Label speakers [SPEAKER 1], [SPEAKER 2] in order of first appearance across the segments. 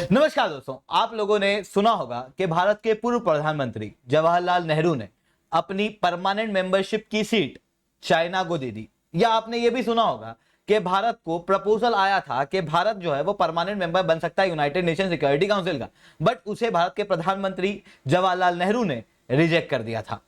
[SPEAKER 1] नमस्कार दोस्तों, आप लोगों ने सुना होगा कि भारत के पूर्व प्रधानमंत्री जवाहरलाल नेहरू ने अपनी परमानेंट मेंबरशिप की सीट चाइना को दे दी। या आपने ये भी सुना होगा कि भारत को प्रपोजल आया था कि भारत जो है वो परमानेंट मेंबर बन सकता है यूनाइटेड नेशन सिक्योरिटी काउंसिल का, बट उसे भारत के प्रधानमंत्री जवाहरलाल नेहरू ने रिजेक्ट कर दिया था।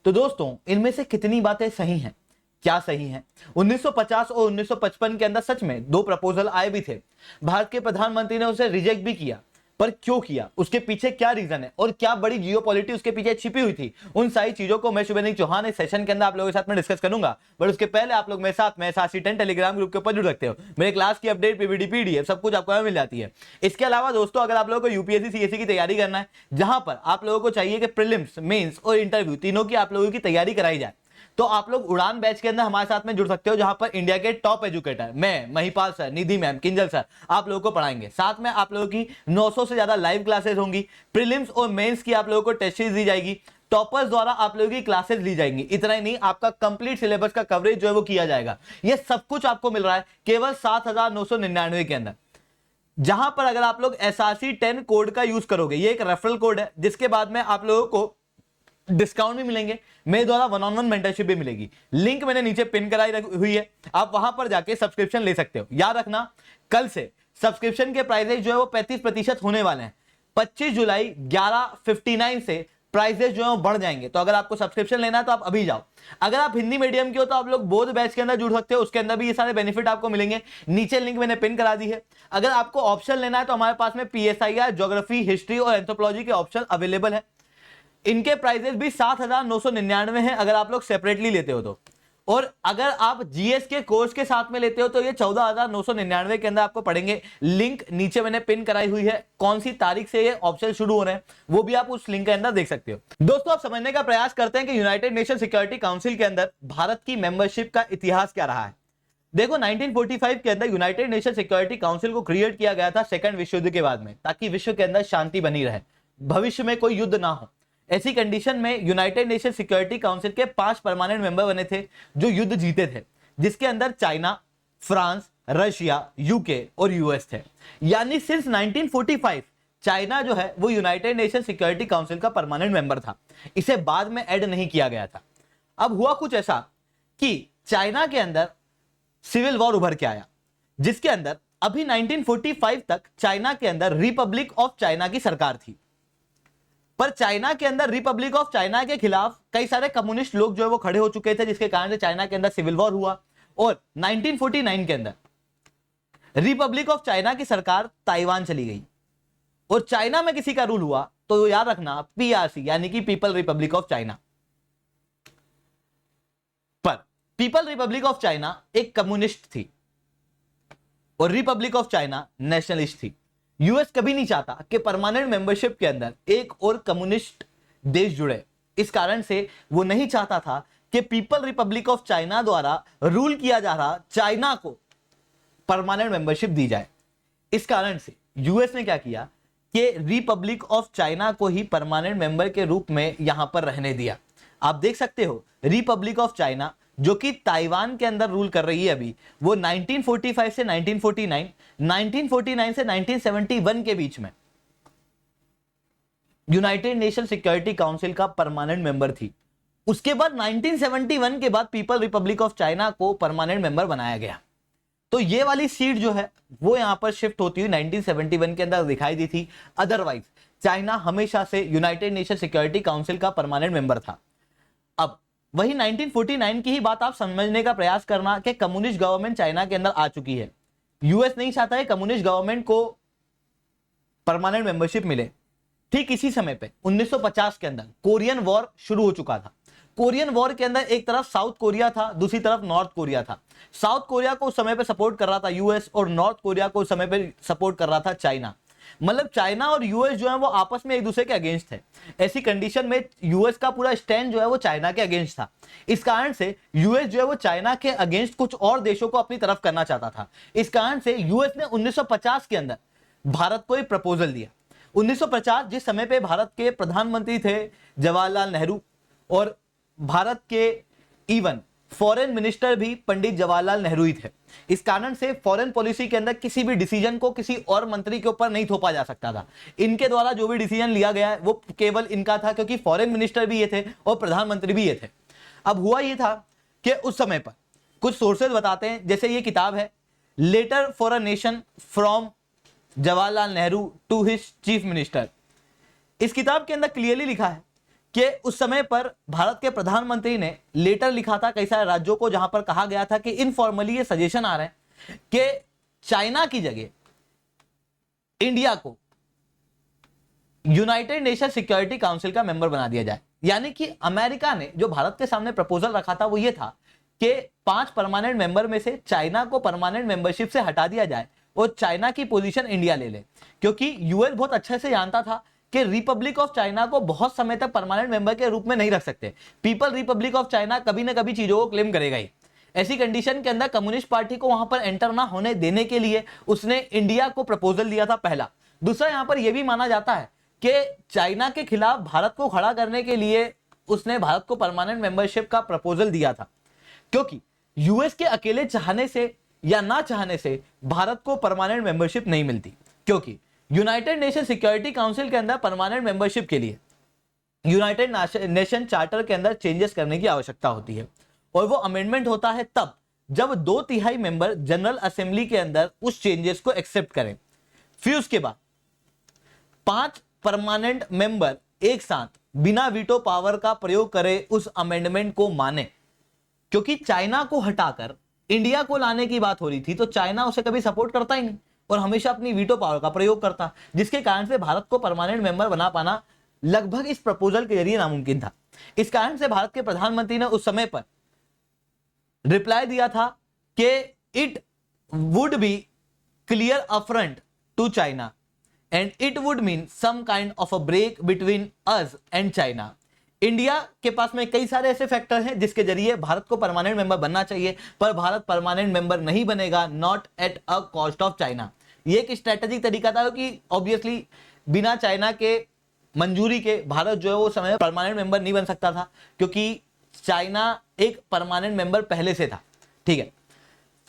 [SPEAKER 1] तो दोस्तों, इनमें से कितनी बातें सही हैं, क्या सही है? 1950 और 1955 के अंदर सच में दो प्रपोजल आए भी थे। भारत के प्रधानमंत्री ने उसे रिजेक्ट भी किया, पर क्यों किया, उसके पीछे क्या रीजन है और क्या बड़ी जियोपॉलिटिक्स उसके पीछे छिपी हुई थी, उन सारी चीजों को मैं शुभेंदु चौहान इस सेशन के अंदर आप लोगों के साथ में डिस्कस करूंगा। बट उसके पहले आप लोग मेरे साथ में सासी10 टेलीग्राम ग्रुप के ऊपर जुड़ सकते हो। मेरे क्लास की अपडेट, पीपीटी, पीडीएफ सब कुछ आपको मिल जाती है। इसके अलावा दोस्तों, अगर आप लोगों को यूपीएससी सीएससी की तैयारी करना है, जहां पर आप लोगों को चाहिए कि प्रीलिम्स, मेंस और इंटरव्यू तीनों की आप लोगों की तैयारी कराई जाए, तो आप लोग उड़ान बैच के अंदर हमारे साथ में जुड़ सकते हो, जहां पर इंडिया के टॉप एजुकेटर मैं, महिपाल सर, निधि मैम, किंजल सर आप लोगों को पढ़ाएंगे। साथ में आप लोगों की 900 से ज्यादा लाइव क्लासेस होंगी। प्रीलिम्स और मेंस की आप लोगों को टेस्ट सीरीज दी जाएगी। टॉपर्स द्वारा आप लोगों की क्लासेस ली जाएंगी। इतना ही नहीं, आपका कंप्लीट सिलेबस का कवरेज जो है वो किया जाएगा। ये सब कुछ आपको मिल रहा है केवल 7,999 के अंदर, जहां पर अगर आप लोग SRC10 कोड का यूज करोगे, ये एक रेफरल कोड है, जिसके बाद में आप लोगों को डिस्काउंट भी मिलेंगे, मेरे द्वारा वन-ऑन-वन मेंटरशिप भी मिलेगी। लिंक मैंने नीचे पिन कराई हुई है, आप वहां पर जाके सब्सक्रिप्शन ले सकते हो। याद रखना, कल से सब्सक्रिप्शन के प्राइसेस जो है वो 35% होने वाले हैं। 25 जुलाई 11:59 से प्राइसेस जो है वो बढ़ जाएंगे। तो अगर आपको सब्सक्रिप्शन लेना है तो आप अभी जाओ। अगर आप हिंदी मीडियम के हो तो आप लोग बोध बैच के अंदर जुड़ सकते हो, उसके अंदर भी ये सारे बेनिफिट आपको मिलेंगे। नीचे लिंक मैंने पिन करा दी है। अगर आपको ऑप्शन लेना है तो हमारे पास में PSIR, ज्योग्राफी, हिस्ट्री और एंथ्रोपोलॉजी के ऑप्शन अवेलेबल है। इनके प्राइसेस भी 7,999 हैं अगर आप लोग सेपरेटली लेते हो तो। और अगर आप जीएस के कोर्स के साथ में लेते हो तो ये 14,999 के अंदर आपको पड़ेंगे। लिंक नीचे मैंने पिन कराई हुई है, कौन सी तारीख से ये ऑप्शन शुरू हो रहे हैं वो भी आप उस लिंक के अंदर देख सकते हो। दोस्तों, आप समझने का प्रयास करते हैं कि यूनाइटेड नेशन सिक्योरिटी काउंसिल के अंदर भारत की मेंबरशिप का इतिहास क्या रहा है। देखो, 1945 के अंदर यूनाइटेड नेशन सिक्योरिटी काउंसिल को क्रिएट किया गया था सेकंड विश्व युद्ध के बाद में, ताकि विश्व के अंदर शांति बनी रहे, भविष्य में कोई युद्ध ना हो। ऐसी कंडीशन में यूनाइटेड नेशन सिक्योरिटी काउंसिल के 5 परमानेंट मेंबर बने थे जो युद्ध जीते थे, जिसके अंदर चाइना, फ्रांस, रशिया, यूके और यूएस थे। यानी सिंस 1945 चाइना जो है वो यूनाइटेड नेशन सिक्योरिटी काउंसिल का परमानेंट मेंबर था। इसे बाद में ऐड नहीं किया गया था। अब हुआ कुछ ऐसा कि चाइना के अंदर सिविल वॉर उभर के आया, जिसके अंदर अभी 1945 तक चाइना के अंदर रिपब्लिक ऑफ चाइना की सरकार थी। पर चाइना के अंदर रिपब्लिक ऑफ चाइना के खिलाफ कई सारे कम्युनिस्ट लोग जो है वो खड़े हो चुके थे, जिसके कारण से चाइना के अंदर सिविल वॉर हुआ। और 1949 के अंदर रिपब्लिक ऑफ चाइना की सरकार ताइवान चली गई और चाइना में किसी का रूल हुआ तो याद रखना, PRC यानी कि पीपल रिपब्लिक ऑफ चाइना। पर पीपल रिपब्लिक ऑफ चाइना एक कम्युनिस्ट थी और रिपब्लिक ऑफ चाइना नेशनलिस्ट थी। यूएस कभी नहीं चाहता कि परमानेंट मेंबरशिप के अंदर एक और कम्युनिस्ट देश जुड़े। इस कारण से वो नहीं चाहता था कि पीपल रिपब्लिक ऑफ चाइना द्वारा रूल किया जा रहा चाइना को परमानेंट मेंबरशिप दी जाए। इस कारण से यूएस ने क्या किया कि रिपब्लिक ऑफ चाइना को ही परमानेंट मेंबर के रूप में यहां पर रहने दिया। आप देख सकते हो, रिपब्लिक ऑफ चाइना जो कि ताइवान के अंदर रूल कर रही है अभी, वो 1945 से 1949, 1949 से 1971 के बीच में यूनाइटेड नेशन सिक्योरिटी काउंसिल का परमानेंट मेंबर थी। उसके बाद 1971 के बाद पीपल रिपब्लिक ऑफ चाइना को परमानेंट मेंबर बनाया गया। तो ये वाली सीट जो है वो यहां पर शिफ्ट होती हुई 1971 के अंदर दिखाई दी थी। अदरवाइज चाइना हमेशा से यूनाइटेड नेशन सिक्योरिटी काउंसिल का परमानेंट मेंबर था। अब वही 1949 की ही बात आप समझने का प्रयास करना कि कम्युनिस्ट गवर्नमेंट चाइना के अंदर आ चुकी है। यूएस नहीं चाहता है कम्युनिस्ट गवर्नमेंट को परमानेंट मेंबरशिप मिले। ठीक इसी समय पे 1950 के अंदर कोरियन वॉर शुरू हो चुका था। कोरियन वॉर के अंदर एक तरफ साउथ कोरिया था, दूसरी तरफ नॉर्थ कोरिया था। साउथ कोरिया को उस समय पे सपोर्ट कर रहा था यूएस और नॉर्थ कोरिया को उस समय पे सपोर्ट कर रहा था चाइना। मतलब चाइना और यूएस जो है वो आपस में एक दूसरे के अगेंस्ट थे। ऐसी कंडीशन में यूएस का पूरा स्टैंड जो है वो चाइना के अगेंस्ट था। इस कारण से यूएस जो है वो चाइना के अगेंस्ट कुछ और देशों को अपनी तरफ करना चाहता था। इस कारण से यूएस ने 1950 के अंदर भारत को एक प्रपोजल दिया। 1950 जिस समय पे भारत के प्रधानमंत्री थे जवाहरलाल नेहरू और भारत के इवन फॉरेन मिनिस्टर भी पंडित जवाहरलाल नेहरू ही थे। इस कारण से फॉरेन पॉलिसी के अंदर किसी भी डिसीजन को किसी और मंत्री के ऊपर नहीं थोपा जा सकता था। इनके द्वारा जो भी डिसीजन लिया गया है वो केवल इनका था, क्योंकि फॉरेन मिनिस्टर भी ये थे और प्रधानमंत्री भी ये थे। अब हुआ ये था कि उस समय पर कुछ सोर्सेज बताते हैं, जैसे ये किताब है letter for a nation from Jawaharlal Nehru to his chief minister. इस किताब के अंदर क्लियरली लिखा है कि उस समय पर भारत के प्रधानमंत्री ने लेटर लिखा था कई सारे राज्यों को, जहां पर कहा गया था कि इनफॉर्मली ये सजेशन आ रहे हैं कि चाइना की जगह इंडिया को यूनाइटेड नेशन सिक्योरिटी काउंसिल का मेंबर बना दिया जाए। यानी कि अमेरिका ने जो भारत के सामने प्रपोजल रखा था वो ये था कि 5 परमानेंट मेंबर में से चाइना को परमानेंट मेंबरशिप से हटा दिया जाए और चाइना की पोजीशन इंडिया ले ले, क्योंकि यूएस बहुत अच्छे से जानता था कि रिपब्लिक ऑफ चाइना को बहुत समय तक परमानेंट मेंबर के रूप में नहीं रख सकते। पीपल रिपब्लिक ऑफ चाइना कभी ना कभी चीजों को क्लेम करेगा ही। ऐसी कंडीशन के अंदर कम्युनिस्ट पार्टी को वहां पर एंटर ना होने देने के लिए उसने इंडिया को प्रपोजल दिया था, पहला। दूसरा, यहां पर यह भी माना जाता है कि चाइना के खिलाफ भारत को खड़ा करने के लिए उसने भारत को परमानेंट मेंबरशिप का प्रपोजल दिया था, क्योंकि यूएस के अकेले चाहने से या ना चाहने से भारत को परमानेंट मेंबरशिप नहीं मिलती, क्योंकि यूनाइटेड नेशन सिक्योरिटी काउंसिल के अंदर परमानेंट मेंबरशिप के लिए यूनाइटेड नेशन चार्टर के अंदर चेंजेस करने की आवश्यकता होती है, और वो अमेंडमेंट होता है तब जब 2/3 मेंबर जनरल असेंबली के अंदर उस चेंजेस को एक्सेप्ट करें। फिर उसके बाद 5 परमानेंट मेंबर एक साथ बिना वीटो पावर का प्रयोग करे उस अमेंडमेंट को माने, क्योंकि चाइना को हटाकर इंडिया को लाने की बात हो रही थी, तो चाइना उसे कभी सपोर्ट करता ही नहीं और हमेशा अपनी वीटो पावर का प्रयोग करता, जिसके कारण से भारत को परमानेंट मेंबर बना पाना लगभग इस प्रपोजल के जरिए नामुमकिन था। इस कारण से भारत के प्रधानमंत्री ने उस समय पर रिप्लाई दिया था कि it would be clear upfront to China and it would mean some kind of a break between us and China. India के पास में कई सारे ऐसे फैक्टर हैं जिसके जरिए भारत को परमानेंट मेंबर बनना चाहिए, पर भारत परमानेंट मेंबर नहीं बनेगा, not at a cost of China. ये एक स्ट्रेटेजिक तरीका था, क्योंकि ऑब्वियसली बिना चाइना के मंजूरी के भारत जो है वो समय परमानेंट मेंबर नहीं बन सकता था, क्योंकि चाइना एक परमानेंट मेंबर पहले से था। ठीक है,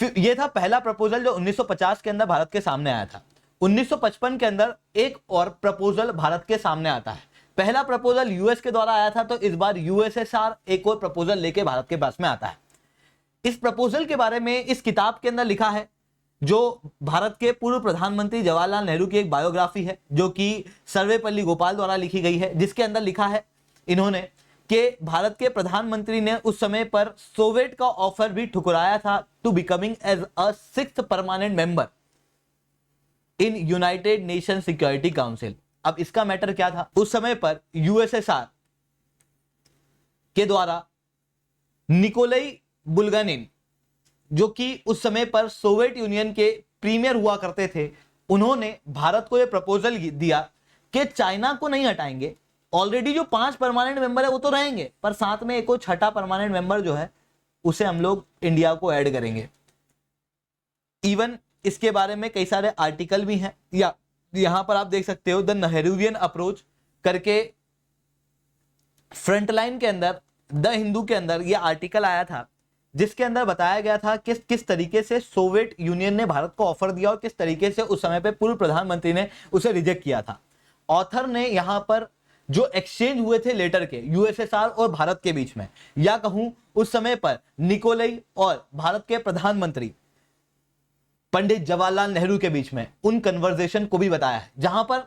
[SPEAKER 1] फिर ये था पहला प्रपोजल जो 1950 के अंदर भारत के सामने आया था। 1955 के अंदर एक और प्रपोजल भारत के सामने आता है। पहला प्रपोजल यूएस के द्वारा आया था, तो इस बार यूएसएसआर एक और प्रपोजल लेके भारत के पास में आता है। इस प्रपोजल के बारे में इस किताब के अंदर लिखा है, जो भारत के पूर्व प्रधानमंत्री जवाहरलाल नेहरू की एक बायोग्राफी है, जो कि सर्वेपल्ली गोपाल द्वारा लिखी गई है, जिसके अंदर लिखा है इन्होंने कि भारत के प्रधानमंत्री ने उस समय पर सोवियत का ऑफर भी ठुकराया था to becoming as a 6th permanent member in United Nation Security Council. अब इसका मैटर क्या था, उस समय पर यूएसएसआर के द्वारा निकोलाई बुल्गानिन, जो कि उस समय पर सोवियत यूनियन के प्रीमियर हुआ करते थे, उन्होंने भारत को यह प्रपोजल दिया कि चाइना को नहीं हटाएंगे, ऑलरेडी जो 5 परमानेंट मेंबर है वो तो रहेंगे, पर साथ में एक और 6ठा परमानेंट मेंबर जो है उसे हम लोग इंडिया को ऐड करेंगे। इवन इसके बारे में कई सारे आर्टिकल भी हैं, या यहां पर आप देख सकते हो द नेहरूवियन अप्रोच करके फ्रंटलाइन के अंदर द हिंदू के अंदर यह आर्टिकल आया था, जिसके अंदर बताया गया था कि किस तरीके से सोवियत यूनियन ने भारत को ऑफर दिया और किस तरीके से उस समय पे पूर्व प्रधानमंत्री ने उसे रिजेक्ट किया था। ऑथर ने यहां पर जो एक्सचेंज हुए थे लेटर के यूएसएसआर और भारत के बीच में, या कहूं उस समय पर निकोलाई और भारत के प्रधानमंत्री पंडित जवाहरलाल नेहरू के बीच में, उन कन्वर्सेशन को भी बताया है, जहां पर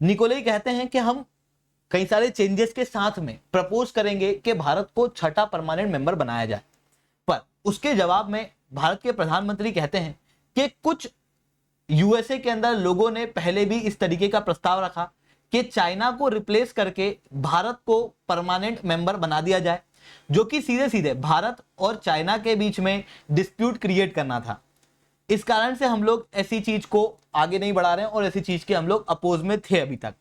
[SPEAKER 1] निकोलाई कहते हैं कि हम कई सारे चेंजेस के साथ में प्रपोज करेंगे कि भारत को 6ठा परमानेंट मेंबर बनाया जाए। पर उसके जवाब में भारत के प्रधानमंत्री कहते हैं कि कुछ यूएसए के अंदर लोगों ने पहले भी इस तरीके का प्रस्ताव रखा कि चाइना को रिप्लेस करके भारत को परमानेंट मेंबर बना दिया जाए, जो कि सीधे सीधे भारत और चाइना के बीच में डिस्प्यूट क्रिएट करना था। इस कारण से हम लोग ऐसी चीज को आगे नहीं बढ़ा रहे हैं और ऐसी चीज के हम लोग अपोज में थे अभी तक।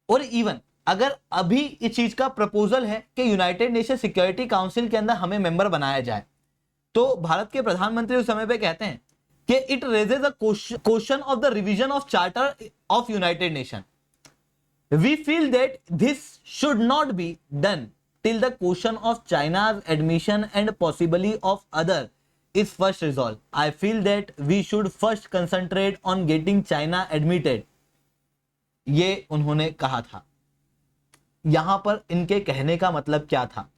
[SPEAKER 1] और इवन अगर अभी इस चीज का प्रपोजल है कि यूनाइटेड नेशन सिक्योरिटी काउंसिल के अंदर हमें मेंबर बनाया जाए, तो भारत के प्रधानमंत्री उस समय पे कहते हैं कि it raises a question of the revision of charter of United Nation. We feel that this should not be done till the question of China's admission and possibly of other is first resolved. I feel that we should first concentrate on getting China admitted. ये उन्होंने कहा था। यहां पर इनके कहने का मतलब क्या था?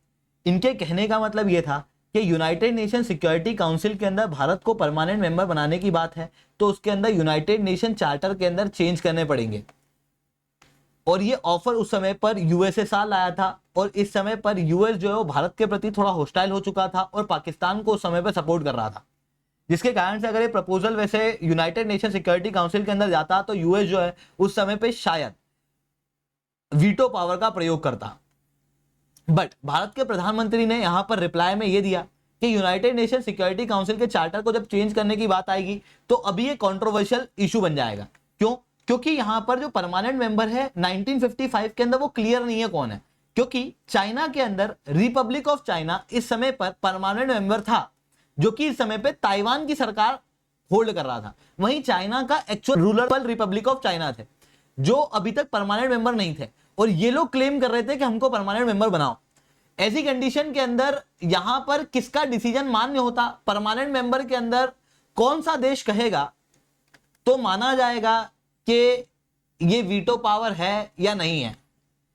[SPEAKER 1] इनके कहने का मतलब यह था कि यूनाइटेड नेशन सिक्योरिटी काउंसिल के अंदर भारत को परमानेंट मेंबर बनाने की बात है तो उसके अंदर यूनाइटेड नेशन चार्टर के अंदर चेंज करने पड़ेंगे। और ये ऑफर उस समय पर यूएसएसआर लाया था और इस समय पर यूएस जो है वो भारत के प्रति थोड़ा होस्टाइल हो चुका था और पाकिस्तान को उस समय पर सपोर्ट कर रहा था, जिसके कारण से अगर ये प्रपोजल वैसे यूनाइटेड नेशन सिक्योरिटी काउंसिल के अंदर जाता तो यूएस जो है उस समय पे शायद वीटो पावर का प्रयोग करता। बट भारत के प्रधानमंत्री ने यहां पर रिप्लाई में यह दिया कि यूनाइटेड नेशन सिक्योरिटी काउंसिल के चार्टर को जब चेंज करने की बात आएगी तो अभी ये कंट्रोवर्शियल इशू बन जाएगा। क्यों? क्योंकि यहां पर जो परमानेंट मेंबर है 1955 के अंदर वो क्लियर नहीं है कौन है, क्योंकि चाइना के अंदर रिपब्लिक ऑफ चाइना इस समय पर परमानेंट मेंबर था जो कि इस समय पे ताइवान की सरकार होल्ड कर रहा था। वहीं चाइना का actual ruler Republic of China थे जो अभी तक परमानेंट मेंबर नहीं थे और ये लोग क्लेम कर रहे थे कि हमको परमानेंट मेंबर बनाओ। ऐसी कंडीशन के अंदर यहां पर किसका डिसीजन मान्य होता? परमानेंट मेंबर के अंदर कौन सा देश कहेगा तो माना जाएगा कि ये वीटो पावर है या नहीं है,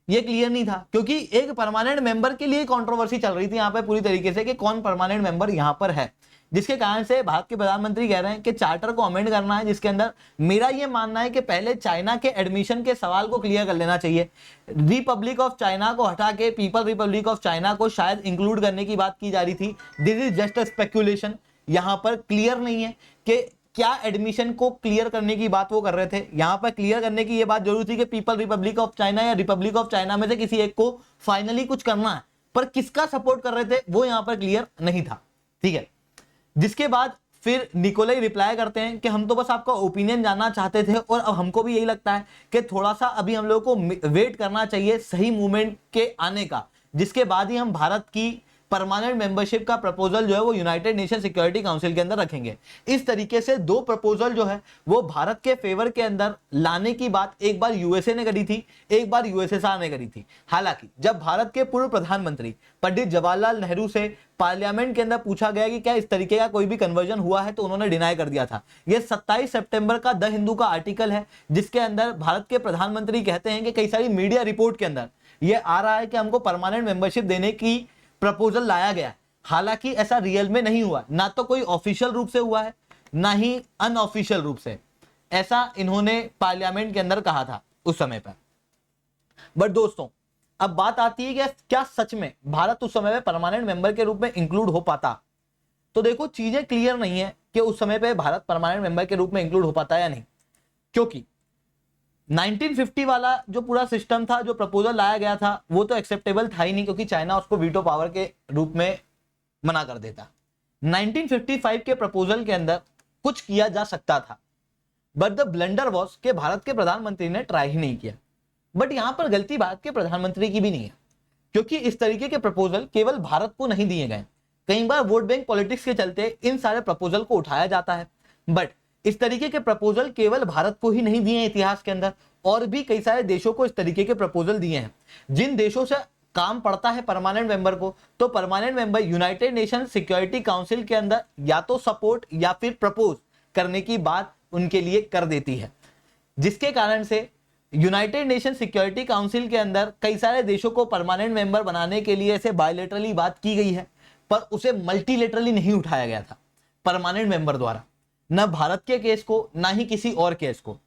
[SPEAKER 1] ये क्लियर नहीं था। क्योंकि एक परमानेंट मेंबर के लिए कंट्रोवर्सी चल रही थी यहां पर पूरी तरीके से कि कौन परमानेंट मेंबर यहां पर है, जिसके कारण से भारत के प्रधानमंत्री कह रहे हैं कि चार्टर को अमेंड करना है, जिसके अंदर मेरा यह मानना है कि पहले चाइना के एडमिशन के सवाल को क्लियर कर लेना चाहिए। रिपब्लिक ऑफ चाइना को हटा के पीपल रिपब्लिक ऑफ चाइना को शायद इंक्लूड करने की बात की जा रही थी। This is just a speculation, यहां पर क्लियर नहीं है कि क्या एडमिशन को क्लियर करने की बात वो कर रहे थे। यहां पर क्लियर करने की ये बात जरूर थी कि पीपल रिपब्लिक ऑफ चाइना या रिपब्लिक ऑफ चाइना में से किसी एक को फाइनली कुछ करना है, पर किसका सपोर्ट कर रहे थे वो यहां पर क्लियर नहीं था। ठीक है, जिसके बाद फिर निकोलाई रिप्लाई करते हैं कि हम तो बस आपका ओपिनियन जानना चाहते थे और अब हमको भी यही लगता है कि थोड़ा सा अभी हम लोगों को वेट करना चाहिए सही मूवमेंट के आने का, जिसके बाद ही हम भारत की परमानेंट मेंबरशिप का प्रपोजल जो है वो यूनाइटेड नेशन सिक्योरिटी काउंसिल के अंदर रखेंगे। इस तरीके से दो प्रपोजल जो है वो भारत के फेवर के अंदर लाने की बात एक बार यूएसए ने करी थी, एक बार यूएसएसआर ने करी थी। हालांकि जब भारत के पूर्व प्रधानमंत्री पंडित जवाहरलाल नेहरू से पार्लियामेंट के अंदर पूछा गया कि क्या इस तरीके का कोई भी कन्वर्जन हुआ है तो उन्होंने डिनाई कर दिया था। यह 27 सितंबर का द हिंदू का आर्टिकल है, जिसके अंदर भारत के प्रधानमंत्री कहते हैं कि कई सारी मीडिया रिपोर्ट के अंदर यह आ रहा है कि हमको परमानेंट मेंबरशिप देने की प्रपोजल लाया गया। हालांकि ऐसा रियल में नहीं हुआ, ना तो कोई ऑफिशियल रूप से हुआ है ना ही अनऑफिशियल रूप से, ऐसा इन्होंने पार्लियामेंट के अंदर कहा था उस समय पर। बट दोस्तों अब बात आती है कि क्या सच में भारत उस समय में परमानेंट मेंबर के रूप में इंक्लूड हो पाता? तो देखो चीजें क्लियर नहीं है कि उस समय पे भारत परमानेंट मेंबर के रूप में इंक्लूड हो पाता या नहीं, क्योंकि 1950 वाला जो पूरा सिस्टम था, जो प्रपोजल लाया गया था, वो तो एक्सेप्टेबल था ही नहीं, क्योंकि चाइना उसको वीटो पावर के रूप में मना कर देता। 1955 के प्रपोजल के अंदर कुछ किया जा सकता था, बट द ब्लंडर वॉज के भारत के प्रधानमंत्री ने ट्राई ही नहीं किया। बट यहां पर गलती भारत के प्रधानमंत्री की भी नहीं है, क्योंकि इस तरीके के प्रपोजल केवल भारत को नहीं दिए गए। कई बार वोट बैंक पॉलिटिक्स के चलते इन सारे प्रपोजल को उठाया जाता है, बट इस तरीके के प्रपोजल केवल भारत को ही नहीं दिए हैं इतिहास के अंदर, और भी कई सारे देशों को इस तरीके के प्रपोजल दिए हैं। जिन देशों से काम पड़ता है परमानेंट मेंबर को, तो permanent member United Nation Security council के अंदर या तो सपोर्ट या फिर प्रपोज करने की बात उनके लिए कर देती है, जिसके कारण से यूनाइटेड नेशन सिक्योरिटी काउंसिल के अंदर कई सारे देशों को परमानेंट मेंबर बनाने के लिए ऐसे बायलैटरली बात की गई है, पर उसे मल्टीलेटरली नहीं उठाया गया था परमानेंट मेंबर द्वारा, न भारत के केस को ना ही किसी और केस को।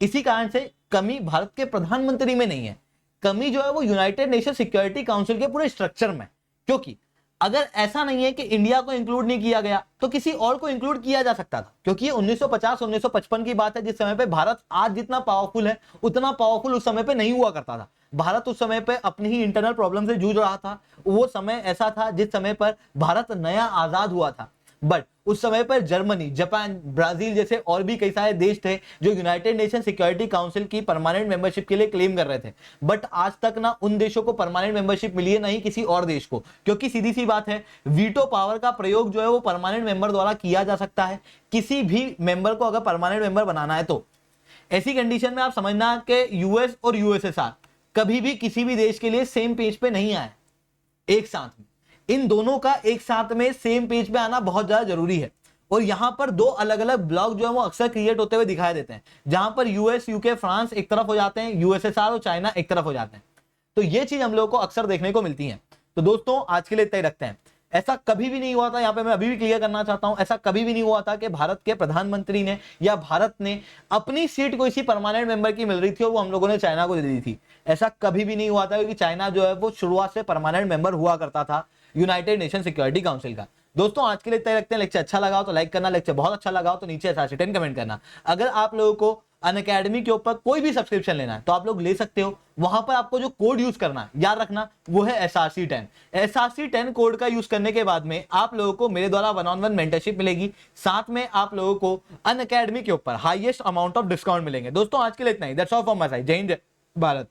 [SPEAKER 1] इसी कारण से कमी भारत के प्रधानमंत्री में नहीं है, कमी जो है वो यूनाइटेड नेशन सिक्योरिटी काउंसिल के पूरे स्ट्रक्चर में। क्योंकि अगर ऐसा नहीं है कि इंडिया को इंक्लूड नहीं किया गया तो किसी और को इंक्लूड किया जा सकता था, क्योंकि ये 1950-1955 की बात है, जिस समय पे भारत आज जितना पावरफुल है उतना पावरफुल उस समय पे नहीं हुआ करता था। भारत उस समय पे अपनी ही इंटरनल प्रॉब्लम से जूझ रहा था। वो समय ऐसा था जिस समय पर भारत नया आजाद हुआ था, बट उस समय पर जर्मनी, जापान, ब्राजील जैसे और भी कई सारे देश थे जो यूनाइटेड नेशन सिक्योरिटी काउंसिल की परमानेंट मेंबरशिप के लिए क्लेम कर रहे थे। बट आज तक ना उन देशों को परमानेंट मेंबरशिप मिली है, ना ही किसी और देश को, क्योंकि सीधी सी बात है वीटो पावर का प्रयोग जो है वो परमानेंट मेंबर द्वारा किया जा सकता है किसी भी मेंबर को अगर परमानेंट मेंबर बनाना है तो। ऐसी कंडीशन में आप समझना कि यूएस और यूएसएसआर कभी भी किसी भी देश के लिए सेम पेज पे नहीं आए। एक साथ में, इन दोनों का एक साथ में सेम पेज पे आना बहुत ज्यादा जरूरी है। और यहां पर दो अलग अलग ब्लॉक जो है वो अक्सर क्रिएट होते हुए दिखाई देते हैं, जहां पर यूएस, यूके, फ्रांस एक तरफ हो जाते हैं, यूएसएसआर और चाइना एक तरफ हो जाते हैं। तो ये चीज हम लोगों को अक्सर देखने को मिलती है। तो दोस्तों आज के लिए इतना ही रखते हैं। ऐसा कभी भी नहीं हुआ था, यहां पे मैं अभी भी क्लियर करना चाहता हूं, ऐसा कभी भी नहीं हुआ था कि भारत के प्रधानमंत्री ने या भारत ने अपनी सीट कोई सी परमानेंट मेंबर की मिल रही थी और वो हम लोगों ने चाइना को दे दी थी। ऐसा कभी भी नहीं हुआ था, क्योंकि चाइना जो है वो शुरुआत से परमानेंट मेंबर हुआ करता था यूनाइटेड नेशन सिक्योरिटी काउंसिल का। दोस्तों आज के लिए इतना ही रखते हैं। लेक्चर अच्छा लगा हो तो लाइक करना, लेक्चर बहुत अच्छा लगा हो तो नीचे SRC10 कमेंट करना। अगर आप लोगों को अनअकैडमी के ऊपर कोई भी सब्सक्रिप्शन लेना है तो आप लोग ले सकते हो। वहां पर आपको जो कोड यूज करना है, याद रखना, वो है SRC10। SRC10 कोड का यूज करने के बाद में आप लोगों को मेरे द्वारा 1-on-1 मेंटरशिप मिलेगी, साथ में आप लोगों को अनअकैडमी के ऊपर हाईएस्ट अमाउंट ऑफ डिस्काउंट मिलेंगे। दोस्तों आज के लिए इतना ही। That's all from my side. जय हिंद, जय भारत।